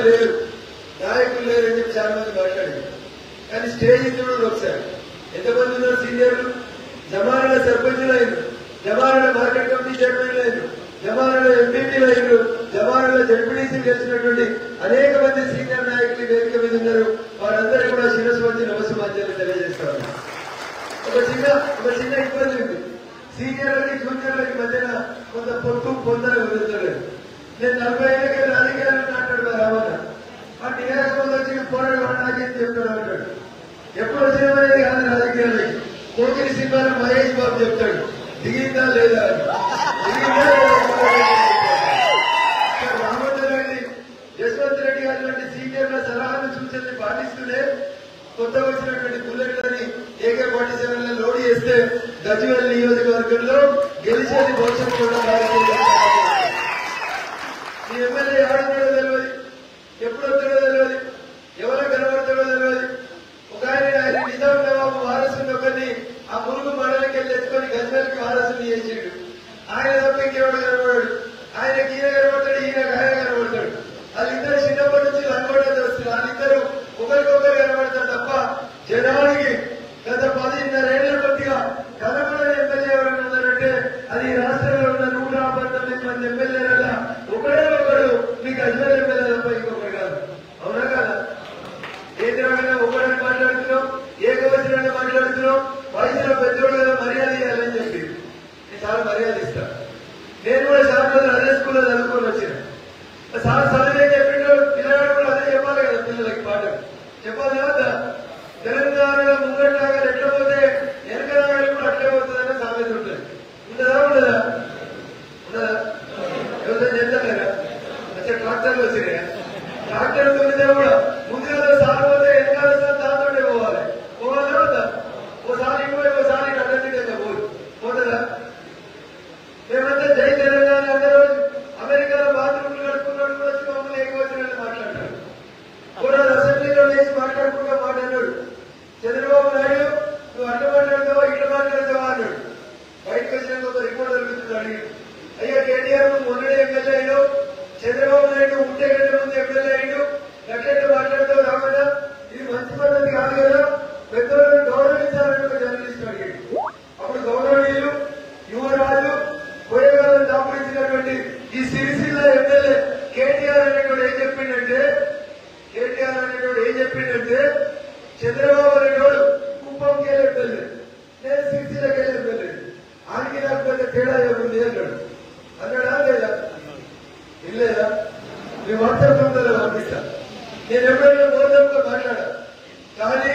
లేరు, నాయకులు లేరని చెప్పి చాలా మంది మాట్లాడారు. కానీ స్టేజ్ ఇద్దరు ఒకసారి ఎంతమంది ఉన్నారు సీనియర్లు? జమానాల సర్పంచులు అయినారు, జమానాల మార్కెట్ కమిటీ చైర్మన్లు అయినారు, జమానాల ఎంపీపీలు అయినారు, జమానాల జడ్పీటీసీలు గెలిచినటువంటి అనేక మంది సీనియర్ నాయకులు వేదిక మీద ఉన్నారు. వారందరూ కూడా శిరస్సు వచ్చి నమస్సుమాంజలు తెలియజేస్తారు. ఒక చిన్న ఇబ్బంది ఉంది. సీనియర్లకి జూనియర్లకి మధ్యన కొంత పొందన కుదురుతలేదు. నేను 40 ఏళ్ళకి రాజకీయాలు అంటాడు మా రామన్న. ఆ టీఆర్ఎస్ వచ్చి పోరాడు నాకేం చెప్తాడు అంటాడు. ఎప్పుడు వచ్చినది కాదు రాజకీయాలకి. కోకిలి సినిమాలో మహేష్ బాబు చెప్తాడు దిగిందా లేదా అని. దిగిందా రామన్న రెడ్డి, యశ్వంత్ రెడ్డి గారి లాంటి సీనియర్ల సలహాలు సూచనలు పాటిస్తూనే కొత్తగా వచ్చినటువంటి బుల్లెట్లని AK-47 లో లోడ్ చేస్తే గజ్వేల్ నియోజకవర్గంలో గెలిచేది భవిష్యత్తు కూడా ఈ ఎమ్మెల్యే ఆడుతాడో తెలియదు, ఎప్పుడు వస్తాడో తెలియదు, ఎవరో కనబడతాడో తెలియదు. ఒక ఆయన నిజాం నవాబు వారసుని ఒకరిని ఆ మురుగు మండలికి వెళ్ళి ఎత్తుకొని గజ్వేల్కి వారసుని చేసిండు. ఆయన తప్ప ఇంకెవడు కనబడాడు. ఆయనకి ఈయన కనబడతాడు, ఈయనకు ఆయన కనబడతాడు. వాళ్ళిద్దరు చిన్నప్పటి నుంచి అనుకోవడం వస్తుంది. వాళ్ళిద్దరు ఒకరికొకరు కనబడతారు తప్ప జనానికి గత 10.5 ఏళ్ల కొద్దిగా కనబడని ఎమ్మెల్యే ఎవరైనా ఉన్నారంటే అది రాష్ట్రంలో ఉన్న 119 మంది ఎమ్మెల్యేల ఒకడే ఒకడు మీకు అజ్మేర్ ఎమ్మెల్యే తప్ప ఇంకొకరు కాదు. అవునా కదా? ఏ రకంగా ఒకరిని మాట్లాడుతున్నాం, ఏకవచనంగా మాట్లాడుతున్నాం. వయసులో పెద్దోడు కదా మర్యాద ఇవ్వాలని చెప్పి నేను చాలా మర్యాద ఇస్తాను. నేను కూడా చాలా రోజులు అదే స్కూల్లో చదువుకొని వచ్చిన సార్ చదివే చెప్పిండు. పిల్లగాడు కూడా అదే చెప్పాలి కదా, పిల్లలకి పాటలు చెప్పాలి కదా. తెలంగాణలో ముంగట్లాగా ఎట్లా పోతే వెనక రాగాలి కూడా అట్లే పోతుందనే సామెత ఉంటుంది. ఉండదా ఉండదా ఉండదా? ఎవరైనా చెప్తారా? అచ్చా ట్రాక్టర్లు వచ్చినాయా? ట్రాక్టర్ తొలితే కూడా ముందుగా సార్ పోతే వెనకాల దాంతోనే పోవాలి. పోవాలా వద్దా? ఓసారి పోయి ఓసారి అడ్డంగా పోతుందా? మేమంతా జై తెలంగాణ అందరూ అమెరికాలో బాత్రూమ్లు కడుక్కున్నాడు కూడా వచ్చి మమ్మల్ని ఏకవచనాన్ని మాట్లాడతారు. కూడా అసెంబ్లీలో లేచి మాట్లాడుకుంటూ మాట్లాడాడు. చంద్రబాబు నాయుడు నువ్వు అట్లా మాట్లాడతావా ఇట్లా మాట్లాడతావా అన్నాడు. బయటకు వచ్చినాక ఒక రిపోర్టర్ మిత్రుడు అడిగాడు, అయ్యా కేటీఆర్ నువ్వు మొన్నడే ఎమ్మెల్యే అయ్యావు, చంద్రబాబు నాయుడు 30 గంటల ముందు ఎమ్మెల్యే అయ్యాడు, గట్లెట్లా మాట్లాడతావు రాకుండా? ఇది మంచి పద్ధతి కాదు కదా, పెద్దలను గౌరవించాలని ఒక జర్నలిస్ట్ అడిగాడు. అప్పుడు గౌరవనీయులు యువరాజు పోయేగాలను దాపురించినటువంటి ఈ సిరిసిల్ల ఎమ్మెల్యే కేటీఆర్ అనేటువంటి ఏం చెప్పిండంటే చంద్రబాబు అనేటోడు కుప్పంకి వెళ్ళి ఎమ్మెల్యే, నేను సిరిసిల్లకి వెళ్ళి ఎమ్మెల్యే, ఆయనకి నాకు పెద్ద తేడా ఏముంది అన్నాడు. అన్నాడా లేదా? ఇల్లేదా? మీ వాట్సాప్ నంబర్లో పంపిస్తా. నేను ఎప్పుడైనా గౌరవంతో మాట్లాడా. కానీ